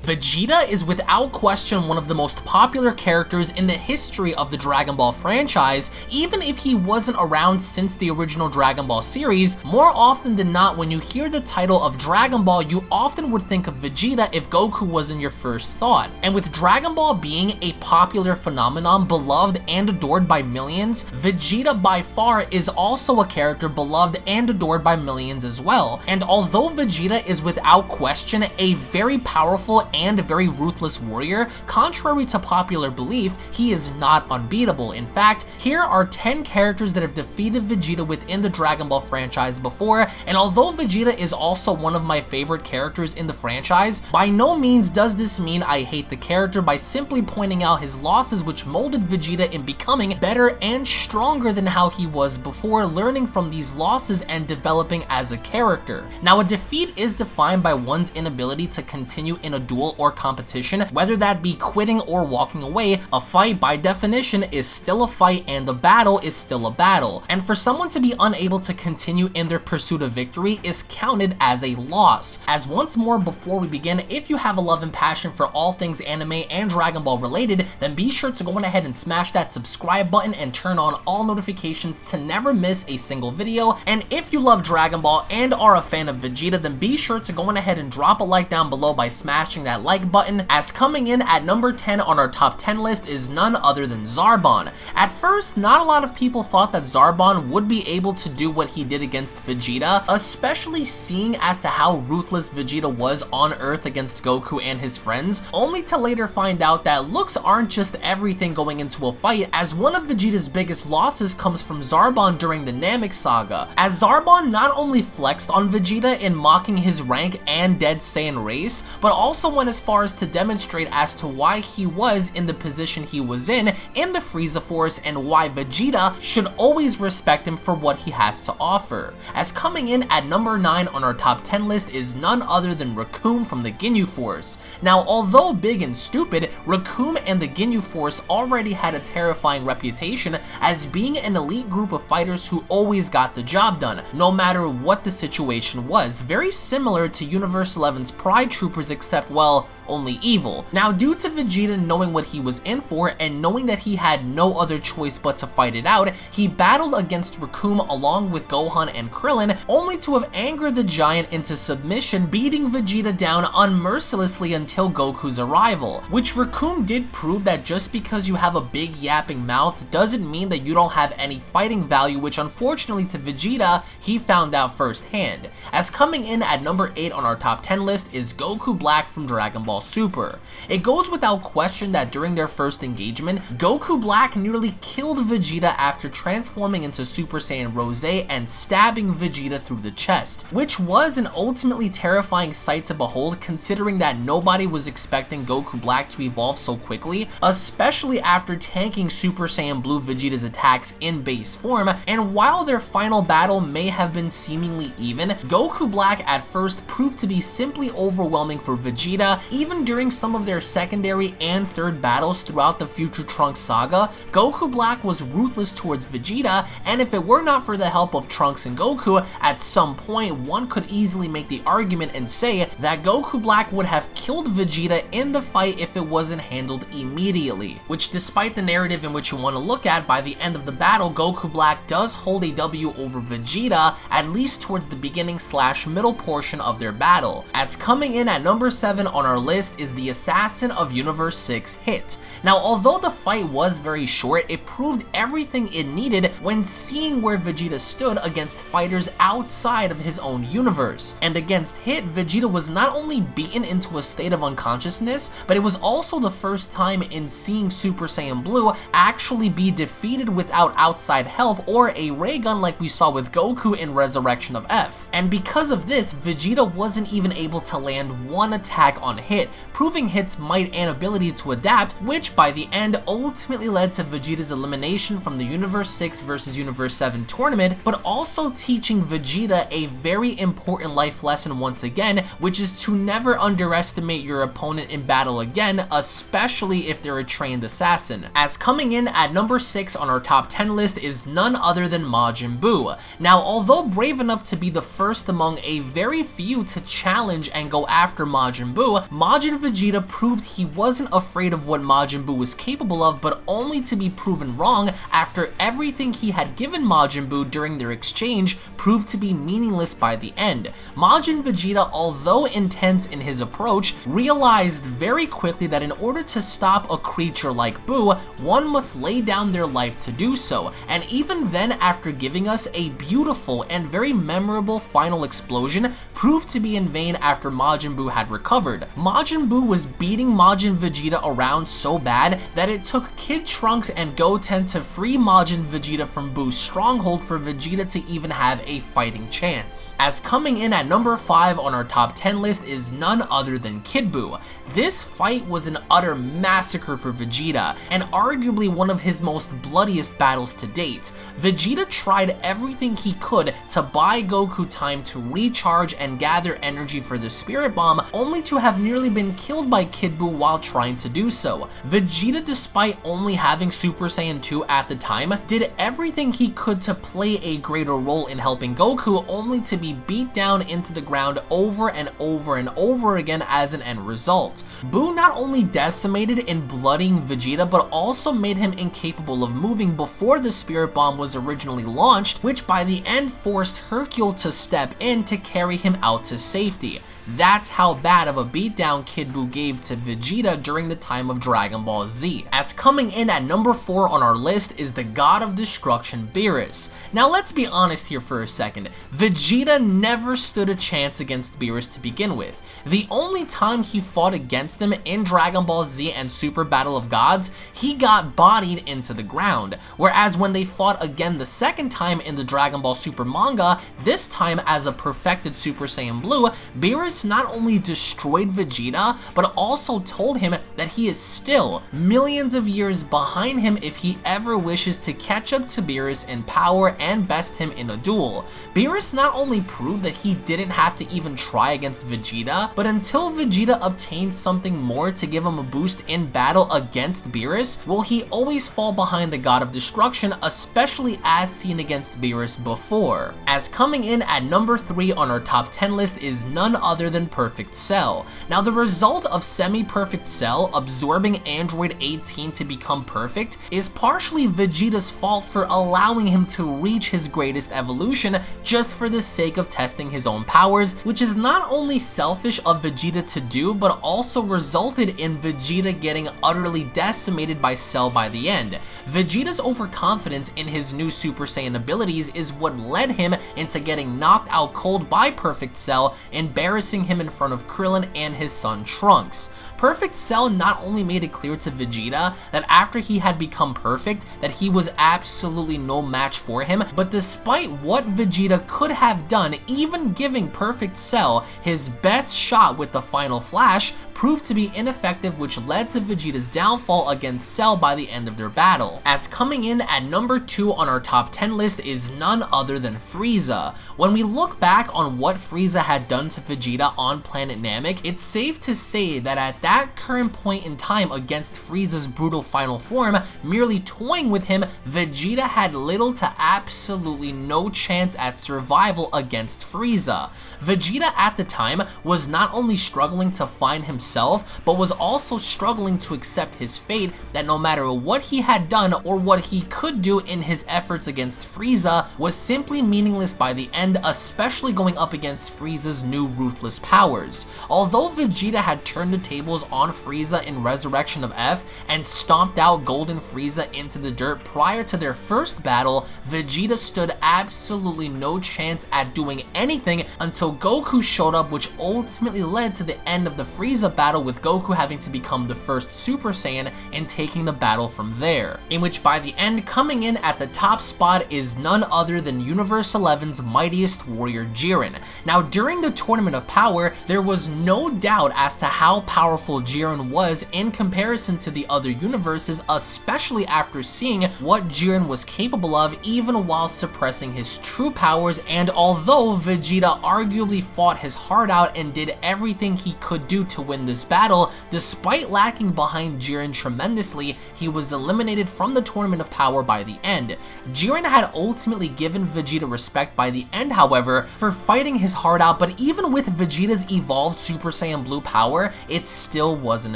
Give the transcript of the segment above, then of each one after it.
Vegeta is without question one of the most popular characters in the history of the Dragon Ball franchise. Even if he wasn't around since the original Dragon Ball series, more often than not when you hear the title of Dragon Ball, you often would think of Vegeta if Goku wasn't your first thought. And with Dragon Ball being a popular phenomenon, beloved and adored by millions, Vegeta by far is also a character beloved and adored by millions as well. And although Vegeta is without question a very powerful and very ruthless warrior, contrary to popular belief, he is not unbeatable. In fact, here are 10 characters that have defeated Vegeta within the Dragon Ball franchise before, and although Vegeta is also one of my favorite characters in the franchise, by no means does this mean I hate the character by simply pointing out his losses, which molded Vegeta in becoming better and stronger than how he was before, learning from these losses and developing as a character. Now, a defeat is defined by one's inability to continue in a duel or competition, whether that be quitting or walking away. A fight by definition is still a fight and a battle is still a battle. And for someone to be unable to continue in their pursuit of victory is counted as a loss. As once more before we begin, if you have a love and passion for all things anime and Dragon Ball related, then be sure to go on ahead and smash that subscribe button and turn on all notifications to never miss a single video. And if you love Dragon Ball and are a fan of Vegeta, then be sure to go on ahead and drop a like down below by smashing that like button, as coming in at number 10 on our top 10 list is none other than Zarbon. At first, not a lot of people thought that Zarbon would be able to do what he did against Vegeta, especially seeing as to how ruthless Vegeta was on Earth against Goku and his friends, only to later find out that looks aren't just everything going into a fight, as one of Vegeta's biggest losses comes from Zarbon during the Namek saga, as Zarbon not only flexed on Vegeta in mocking his rank and Dead Saiyan race, but also went as far as to demonstrate as to why he was in the position he was in the Frieza Force and why Vegeta should always respect him for what he has to offer. As coming in at number 9 on our top 10 list is none other than Recoome from the Ginyu Force. Now, although big and stupid, Recoome and the Ginyu Force already had a terrifying reputation as being an elite group of fighters who always got the job done, no matter what the situation was. Very similar to Universe 11's Pride Troopers, except, well, only evil. Now, due to Vegeta knowing what he was in for and knowing that he had no other choice but to fight it out, he battled against Recoome along with Gohan and Krillin, only to have angered the giant into submission, beating Vegeta down unmercilessly until Goku's arrival, which Recoome did prove that just because you have a big yapping mouth doesn't mean that you don't have any fighting value, which unfortunately to Vegeta, he found out firsthand. As coming in at number 8 on our top 10 list is Goku Black from Dragon Ball Super. It goes without question that during their first engagement, Goku Black nearly killed Vegeta after transforming into Super Saiyan Rose and stabbing Vegeta through the chest, which was an ultimately terrifying sight to behold, considering that nobody was expecting Goku Black to evolve so quickly, especially after tanking Super Saiyan Blue Vegeta's attacks in base form. And while their final battle may have been seemingly even, Goku Black at first proved to be simply overwhelming for Vegeta. Even during some of their secondary and third battles throughout the Future Trunks saga, Goku Black was ruthless towards Vegeta, and if it were not for the help of Trunks and Goku, at some point one could easily make the argument and say that Goku Black would have killed Vegeta in the fight if it wasn't handled immediately. Which, despite the narrative in which you want to look at, by the end of the battle, Goku Black does hold a W over Vegeta, at least towards the beginning / middle portion of their battle. As coming in at number 7 on our list is the Assassin of Universe 6 Hit. Now, although the fight was very short, it proved everything it needed when seeing where Vegeta stood against fighters outside of his own universe. And against Hit, Vegeta was not only beaten into a state of unconsciousness, but it was also the first time in seeing Super Saiyan Blue actually be defeated without outside help or a ray gun like we saw with Goku in Resurrection of F. And because of this, Vegeta wasn't even able to land one attack on Hit, proving Hit's might and ability to adapt, which by the end ultimately led to Vegeta's elimination from the Universe 6 vs Universe 7 tournament, but also teaching Vegeta a very important life lesson once again, which is to never underestimate your opponent in battle again, especially if they're a trained assassin. As coming in at number 6 on our top 10 list is none other than Majin Buu. Now, although brave enough to be the first among a very few to challenge and go after Majin Buu, Buu, Majin Vegeta proved he wasn't afraid of what Majin Buu was capable of, but only to be proven wrong after everything he had given Majin Buu during their exchange proved to be meaningless by the end. Majin Vegeta, although intense in his approach, realized very quickly that in order to stop a creature like Buu, one must lay down their life to do so, and even then, after giving us a beautiful and very memorable final explosion, proved to be in vain after Majin Buu had recovered. Majin Buu was beating Majin Vegeta around so bad that it took Kid Trunks and Goten to free Majin Vegeta from Buu's stronghold for Vegeta to even have a fighting chance. As coming in at number 5 on our top 10 list is none other than Kid Buu. This fight was an utter massacre for Vegeta, and arguably one of his most bloodiest battles to date. Vegeta tried everything he could to buy Goku time to recharge and gather energy for the Spirit Bomb, only to have nearly been killed by Kid Buu while trying to do so. Vegeta, despite only having Super Saiyan 2 at the time, did everything he could to play a greater role in helping Goku, only to be beat down into the ground over and over and over again as an end result. Buu not only decimated and bloodying Vegeta, but also made him incapable of moving before the Spirit Bomb was originally launched, which by the end forced Hercule to step in to carry him out to safety. That's how bad of a beatdown Kid Buu gave to Vegeta during the time of Dragon Ball Z. As coming in at number 4 on our list is the God of Destruction, Beerus. Now let's be honest here for a second. Vegeta never stood a chance against Beerus to begin with. The only time he fought against him in Dragon Ball Z and Super Battle of Gods, he got bodied into the ground. Whereas when they fought again the second time in the Dragon Ball Super manga, this time as a perfected Super Saiyan Blue, Beerus not only destroyed Vegeta, but also told him that he is still millions of years behind him if he ever wishes to catch up to Beerus in power and best him in a duel. Beerus not only proved that he didn't have to even try against Vegeta, but until Vegeta obtained something more to give him a boost in battle against Beerus, will he always fall behind the God of Destruction, especially as seen against Beerus before. As coming in at number 3 on our top 10 list is none other than Perfect Cell. Now the result of Semi-Perfect Cell absorbing Android 18 to become perfect is partially Vegeta's fault for allowing him to reach his greatest evolution just for the sake of testing his own powers, which is not only selfish of Vegeta to do, but also resulted in Vegeta getting utterly decimated by Cell by the end. Vegeta's overconfidence in his new Super Saiyan abilities is what led him into getting knocked out cold by Perfect Cell, embarrassing him in front of Krillin and his son Trunks. Perfect Cell not only made it clear to Vegeta that after he had become perfect, that he was absolutely no match for him, but despite what Vegeta could have done, even giving Perfect Cell his best shot with the final flash, proved to be ineffective, which led to Vegeta's downfall against Cell by the end of their battle. As coming in at number 2 on our top 10 list is none other than Frieza. When we look back on what Frieza had done to Vegeta on planet Namek, it's safe to say that at that current point in time against Frieza's brutal final form, merely toying with him, Vegeta had little to absolutely no chance at survival against Frieza. Vegeta at the time was not only struggling to find himself, but was also struggling to accept his fate, that no matter what he had done or what he could do in his efforts against Frieza was simply meaningless by the end, especially going up against Frieza's new ruthless powers. Although Vegeta had turned the tables on Frieza in Resurrection of F and stomped out Golden Frieza into the dirt prior to their first battle, Vegeta stood absolutely no chance at doing anything until Goku showed up, which ultimately led to the end of the Frieza battle, with Goku having to become the first Super Saiyan and taking the battle from there, in which by the end, coming in at the top spot is none other than Universe 11's mightiest warrior Jiren. Now during the Tournament of Power, there was no doubt as to how powerful Jiren was in comparison to the other universes, especially after seeing what Jiren was capable of even while suppressing his true powers. And although Vegeta arguably fought his heart out and did everything he could do to win this battle, despite lacking behind Jiren tremendously, he was eliminated from the Tournament of Power by the end. Jiren had ultimately given Vegeta respect by the end, however, for fighting his heart out, but even with Vegeta's evolved Super Saiyan Saiyan Blue power, it still wasn't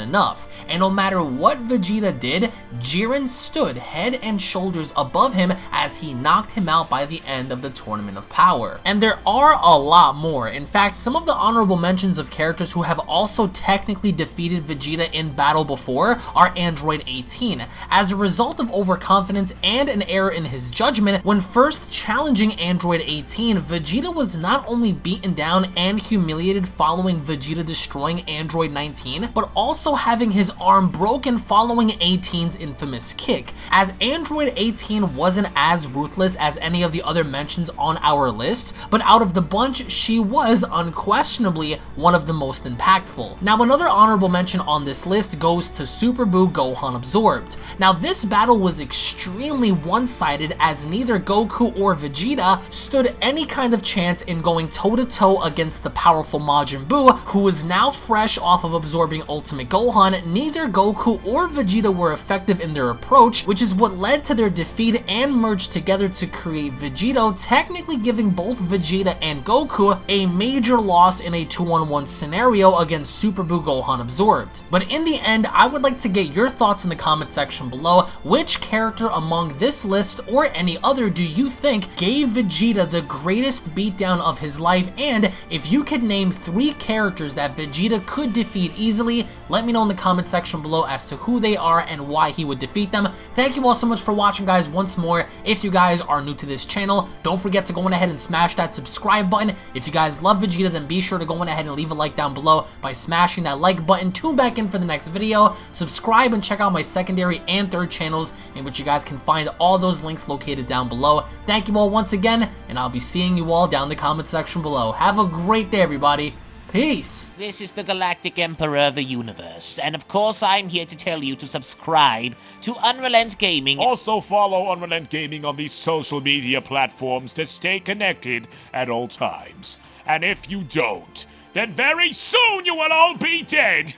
enough. And no matter what Vegeta did, Jiren stood head and shoulders above him as he knocked him out by the end of the Tournament of Power. And there are a lot more. In fact, some of the honorable mentions of characters who have also technically defeated Vegeta in battle before are Android 18. As a result of overconfidence and an error in his judgment, when first challenging Android 18, Vegeta was not only beaten down and humiliated following Vegeta destroying Android 19, but also having his arm broken following 18's infamous kick. As Android 18 wasn't as ruthless as any of the other mentions on our list, but out of the bunch, she was unquestionably one of the most impactful. Now, another honorable mention on this list goes to Super Buu Gohan Absorbed. Now, this battle was extremely one-sided as neither Goku or Vegeta stood any kind of chance in going toe-to-toe against the powerful Majin Buu, who was now fresh off of absorbing Ultimate Gohan. Neither Goku or Vegeta were effective in their approach, which is what led to their defeat and merged together to create Vegito, technically giving both Vegeta and Goku a major loss in a 2-on-1 scenario against Super Buu Gohan Absorbed. But in the end, I would like to get your thoughts in the comment section below. Which character among this list or any other do you think gave Vegeta the greatest beatdown of his life? And if you could name 3 characters that Vegeta could defeat easily, let me know in the comment section below as to who they are and why he would defeat them. Thank you all so much for watching, guys. Once more, if you guys are new to this channel, don't forget to go on ahead and smash that subscribe button. If you guys love Vegeta, then be sure to go on ahead and leave a like down below by smashing that like button. Tune back in for the next video. Subscribe and check out my secondary and third channels, in which you guys can find all those links located down below. Thank you all once again, and I'll be seeing you all down in the comment section below. Have a great day, everybody. Peace! This is the Galactic Emperor of the Universe, and of course I'm here to tell you to subscribe to UnrealEntGaming. Also follow UnrealEntGaming on these social media platforms to stay connected at all times. And if you don't, then very soon you will all be dead!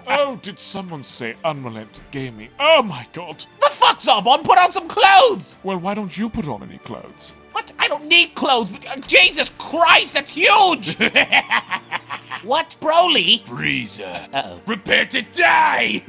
Oh, did someone say UnrealEntGaming? Oh my god! The fuck's up, on? Put on some clothes! Well, why don't you put on any clothes? What? I don't need clothes. Jesus Christ, that's huge! What, Broly? Frieza. Uh-oh. Prepare to die!